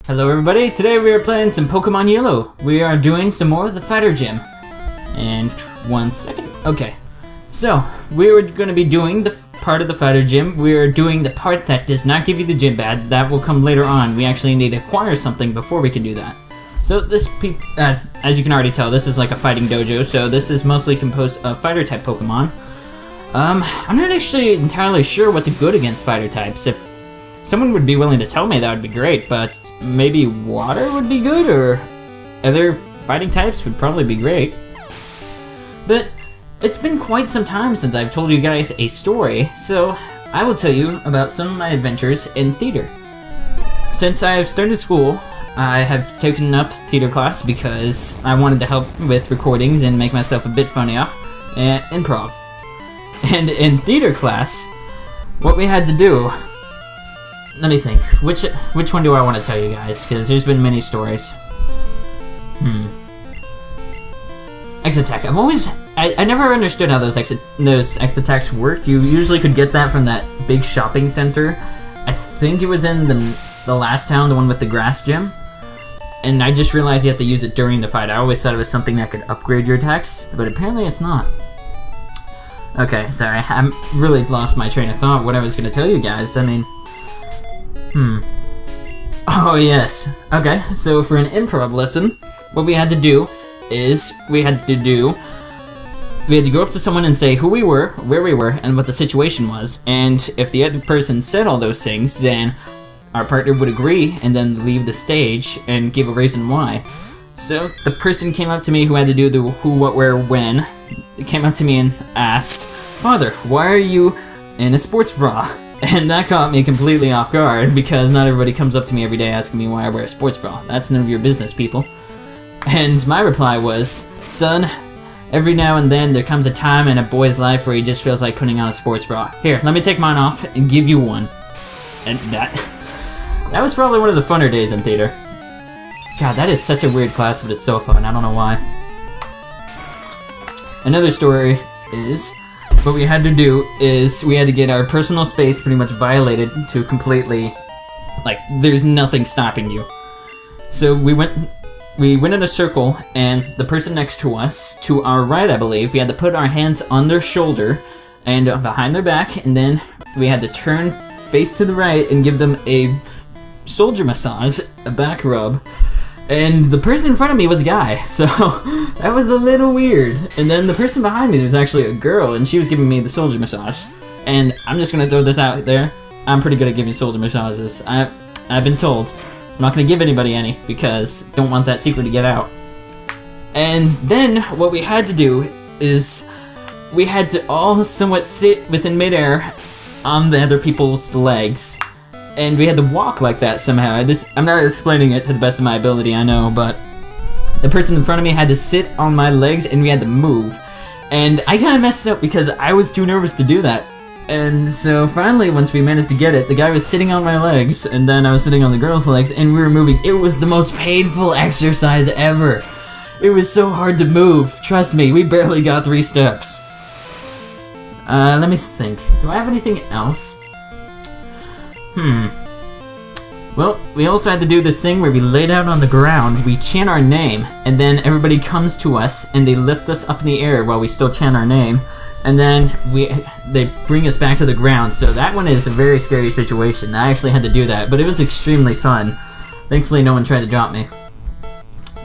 Hello everybody, today we are playing some Pokemon Yellow. We are doing some more of the Fighter Gym. And 1 second, okay. So, we were going to be doing the part of the Fighter Gym. We are doing the part that does not give you the gym badge. That will come later on. We actually need to acquire something before we can do that. So this, as you can already tell, this is like a Fighting Dojo. So this is mostly composed of Fighter type Pokemon. I'm not actually entirely sure what's good against Fighter types. If someone would be willing to tell me, that would be great, but maybe water would be good, or other fighting types would probably be great. But it's been quite some time since I've told you guys a story, so I will tell you about some of my adventures in theater. Since I have started school, I have taken up theater class because I wanted to help with recordings and make myself a bit funnier, and improv. And in theater class, what we had to do, let me think. Which one do I want to tell you guys? Because there's been many stories. X attack. I never understood how those X attacks worked. You usually could get that from that big shopping center. I think it was in the last town, the one with the grass gym. And I just realized you have to use it during the fight. I always thought it was something that could upgrade your attacks, but apparently it's not. Okay, sorry. I really lost my train of thought. What I was going to tell you guys. I mean. Oh yes. Okay, so for an improv lesson, what we had to do is we had to go up to someone and say who we were, where we were, and what the situation was. And if the other person said all those things, then our partner would agree and then leave the stage and give a reason why. So the person came up to me who had to do the who, what, where, when. Came up to me and asked, "Father, why are you in a sports bra?" And that caught me completely off guard, because not everybody comes up to me every day asking me why I wear a sports bra. That's none of your business, people. And my reply was, "Son, every now and then there comes a time in a boy's life where he just feels like putting on a sports bra. Here, let me take mine off and give you one." And that was probably one of the funner days in theater. God, that is such a weird class, but it's so fun. I don't know why. Another story is, what we had to do is we had to get our personal space pretty much violated to completely, like, there's nothing stopping you. So we went in a circle, and the person next to us, to our right I believe, we had to put our hands on their shoulder and behind their back, and then we had to turn face to the right and give them a soldier massage, a back rub. And the person in front of me was a guy, so that was a little weird. And then the person behind me was actually a girl, and she was giving me the soldier massage. And I'm just gonna throw this out there. I'm pretty good at giving soldier massages. I've been told. I'm not gonna give anybody any, because don't want that secret to get out. And then what we had to do is we had to all somewhat sit within midair on the other people's legs. And we had to walk like that somehow. I'm not explaining it to the best of my ability, I know, but the person in front of me had to sit on my legs and we had to move. And I kind of messed up because I was too nervous to do that. And so finally, once we managed to get it, the guy was sitting on my legs, and then I was sitting on the girl's legs, and we were moving. It was the most painful exercise ever. It was so hard to move. Trust me, we barely got 3 steps. Let me think. Do I have anything else? Well, we also had to do this thing where we laid out on the ground, we chant our name, and then everybody comes to us and they lift us up in the air while we still chant our name, and then they bring us back to the ground. So that one is a very scary situation. I actually had to do that, but it was extremely fun. Thankfully no one tried to drop me.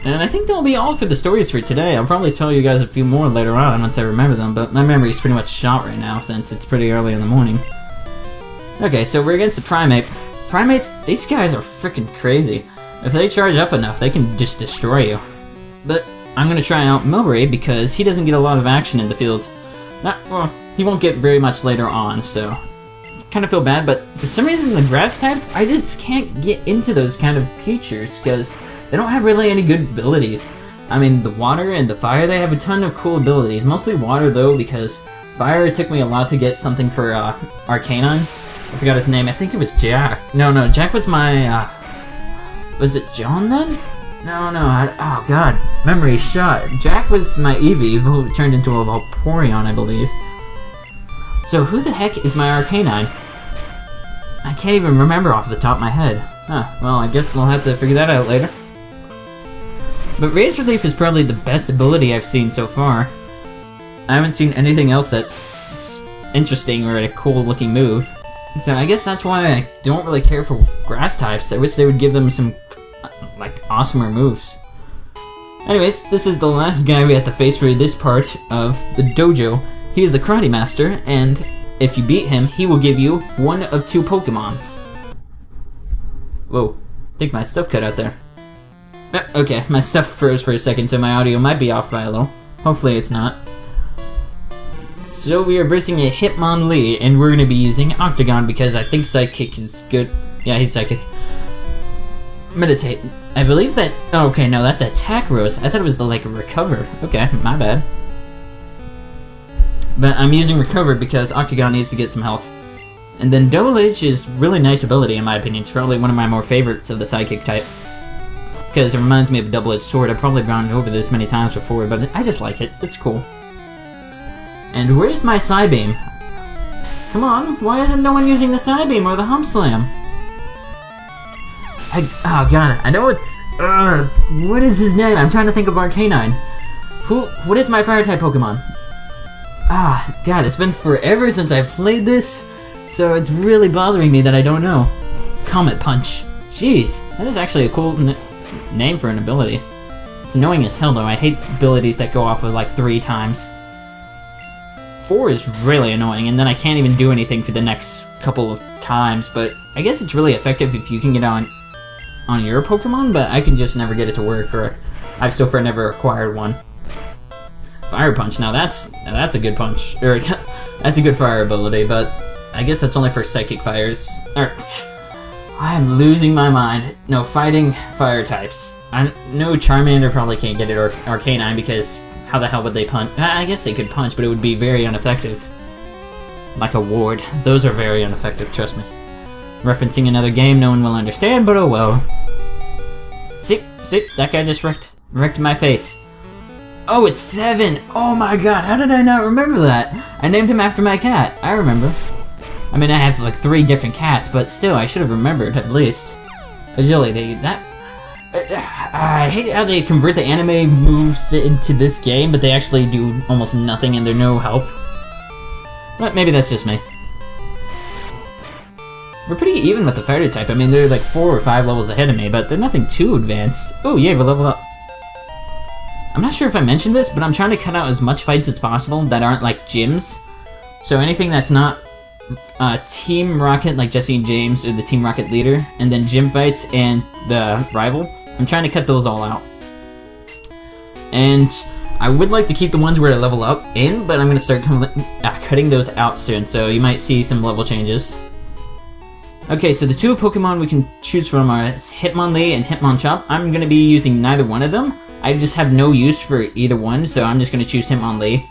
And I think that'll be all for the stories for today. I'll probably tell you guys a few more later on once I remember them, but my memory is pretty much shot right now since it's pretty early in the morning. Okay, so we're against the Primate. Primates, these guys are freaking crazy. If they charge up enough, they can just destroy you. But I'm gonna try out Milbury because he doesn't get a lot of action in the field. Well, he won't get very much later on, so kind of feel bad, but for some reason the grass types, I just can't get into those kind of creatures because they don't have really any good abilities. I mean, the water and the fire, they have a ton of cool abilities. Mostly water though, because fire, it took me a lot to get something for Arcanine. I forgot his name. I think it was Jack. No, Jack was my, was it John then? No, oh god, memory shot. Jack was my Eevee, who turned into a Vaporeon, I believe. So who the heck is my Arcanine? I can't even remember off the top of my head. Huh, well, I guess I'll have to figure that out later. But Razor Leaf is probably the best ability I've seen so far. I haven't seen anything else that's interesting or a cool looking move. So I guess that's why I don't really care for grass types. I wish they would give them some, like, awesomer moves. Anyways, this is the last guy we have to face for this part of the dojo. He is the Karate Master, and if you beat him, he will give you one of 2 Pokemons. Whoa, I think my stuff cut out there. Okay, my stuff froze for a second, so my audio might be off by a little. Hopefully it's not. So we are versing a Hitmonlee, and we're going to be using Octagon because I think Psychic is good. Yeah, he's Psychic. Meditate. I believe that... Oh, okay, no, that's Attack Rose. I thought it was the, like, Recover. Okay, my bad. But I'm using Recover because Octagon needs to get some health. And then Double Edge is really nice ability, in my opinion. It's probably one of my more favorites of the Psychic type. Because it reminds me of a double-edged sword. I've probably gone over this many times before, but I just like it. It's cool. And where's my Psybeam? Come on, why isn't no one using the Psybeam or the Hump Slam? Oh god, I know it's... what is his name? I'm trying to think of Arcanine. What is my Fire-type Pokemon? Ah, god, it's been forever since I played this, so it's really bothering me that I don't know. Comet Punch. Jeez, that is actually a cool name for an ability. It's annoying as hell though, I hate abilities that go off with like 3 times. 4 is really annoying, and then I can't even do anything for the next couple of times, but I guess it's really effective if you can get on your Pokemon, but I can just never get it to work, or I've so far never acquired one. Fire Punch, now that's a good punch, or that's a good fire ability, but I guess that's only for Psychic Fires. I'm losing my mind. No, fighting fire types. No, Charmander probably can't get it, or Arcanine, because how the hell would they punch? I guess they could punch, but it would be very ineffective. Like a ward. Those are very ineffective, trust me. Referencing another game no one will understand, but oh well. See, that guy just wrecked my face. Oh, it's 7! Oh my god, how did I not remember that? I named him after my cat, I remember. I mean, I have like 3 different cats, but still, I should have remembered, at least. Agility, I hate how they convert the anime moves into this game, but they actually do almost nothing and they're no help. But maybe that's just me. We're pretty even with the fighter type. I mean, they're like 4 or 5 levels ahead of me, but they're nothing too advanced. Oh, yeah, we'll level up. I'm not sure if I mentioned this, but I'm trying to cut out as much fights as possible that aren't like gyms. So anything that's not Team Rocket, like Jesse and James, or the Team Rocket leader, and then gym fights and the rival, I'm trying to cut those all out. And I would like to keep the ones where I level up in, but I'm going to start cutting those out soon, so you might see some level changes. Okay, so the 2 Pokemon we can choose from are Hitmonlee and Hitmonchan. I'm going to be using neither one of them. I just have no use for either one, so I'm just going to choose Hitmonlee.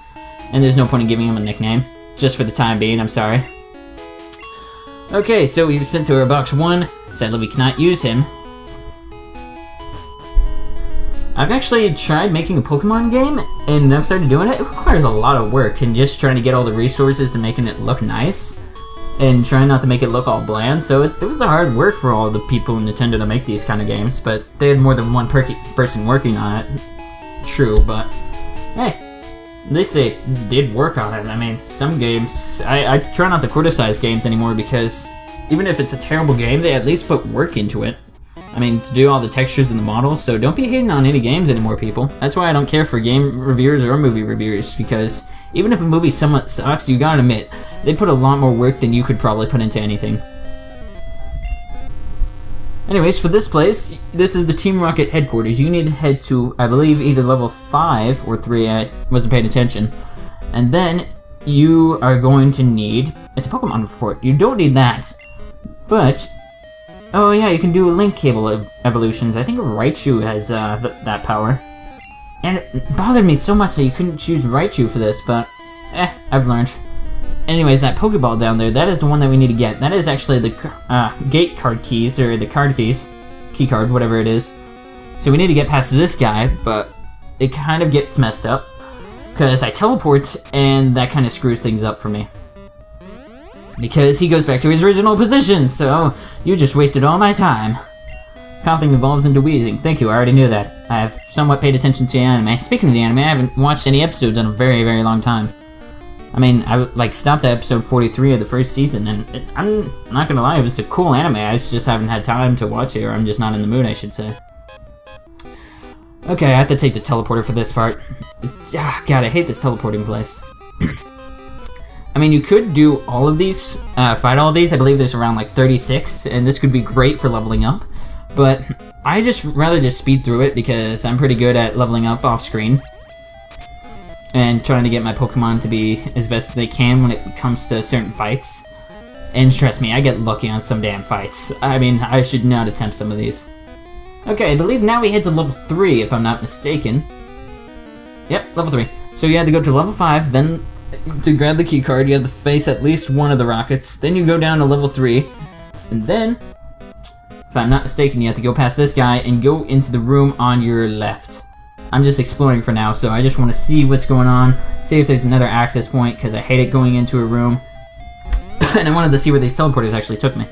And there's no point in giving him a nickname. Just for the time being, I'm sorry. Okay, so we've sent to our box 1. Sadly, we cannot use him. I've actually tried making a Pokemon game, and I've started doing it. It requires a lot of work, and just trying to get all the resources and making it look nice. And trying not to make it look all bland, so it was a hard work for all the people in Nintendo to make these kind of games, but they had more than one person working on it. True, but hey, at least they did work on it. I mean, some games, I try not to criticize games anymore because even if it's a terrible game, they at least put work into it. I mean, to do all the textures and the models, so don't be hating on any games anymore, people. That's why I don't care for game reviewers or movie reviewers, because even if a movie somewhat sucks, you gotta admit, they put a lot more work than you could probably put into anything. Anyways, for this place, this is the Team Rocket headquarters. You need to head to, I believe, either level 5 or 3, I wasn't paying attention. And then, you are going to need, it's a Pokemon report, you don't need that, but... Oh yeah, you can do link cable evolutions. I think Raichu has that power. And it bothered me so much that you couldn't choose Raichu for this, but I've learned. Anyways, that Pokeball down there, that is the one that we need to get. That is actually the gate card keys, or the card keys. Key card, whatever it is. So we need to get past this guy, but it kind of gets messed up. Because I teleport, and that kind of screws things up for me. Because he goes back to his original position, so you just wasted all my time. Coughing evolves into wheezing. Thank you, I already knew that. I have somewhat paid attention to the anime. Speaking of the anime, I haven't watched any episodes in a very, very long time. I mean, I stopped at episode 43 of the first season, and I'm not gonna lie, it was a cool anime. I just haven't had time to watch it, or I'm just not in the mood, I should say. Okay, I have to take the teleporter for this part. God, I hate this teleporting place. I mean, you could do all of these, fight all of these. I believe there's around like 36, and this could be great for leveling up. But I rather just speed through it because I'm pretty good at leveling up off screen. And trying to get my Pokemon to be as best as they can when it comes to certain fights. And trust me, I get lucky on some damn fights. I mean, I should not attempt some of these. Okay, I believe now we head to level 3, if I'm not mistaken. Yep, level 3. So you had to go to level 5, then to grab the key card, you had to face at least one of the rockets. Then you go down to level 3, and then, if I'm not mistaken, you have to go past this guy and go into the room on your left. I'm just exploring for now, so I just want to see what's going on, see if there's another access point, because I hate it going into a room. And I wanted to see where these teleporters actually took me.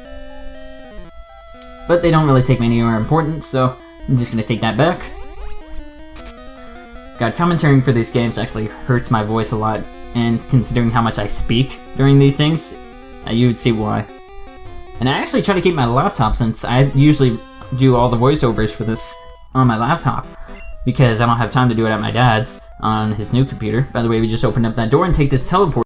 But they don't really take me anywhere important, so I'm just going to take that back. God, commentating for these games actually hurts my voice a lot, and considering how much I speak during these things, you would see why. And I actually try to keep my laptop, since I usually do all the voiceovers for this on my laptop, because I don't have time to do it at my dad's on his new computer. By the way, we just opened up that door and take this teleport.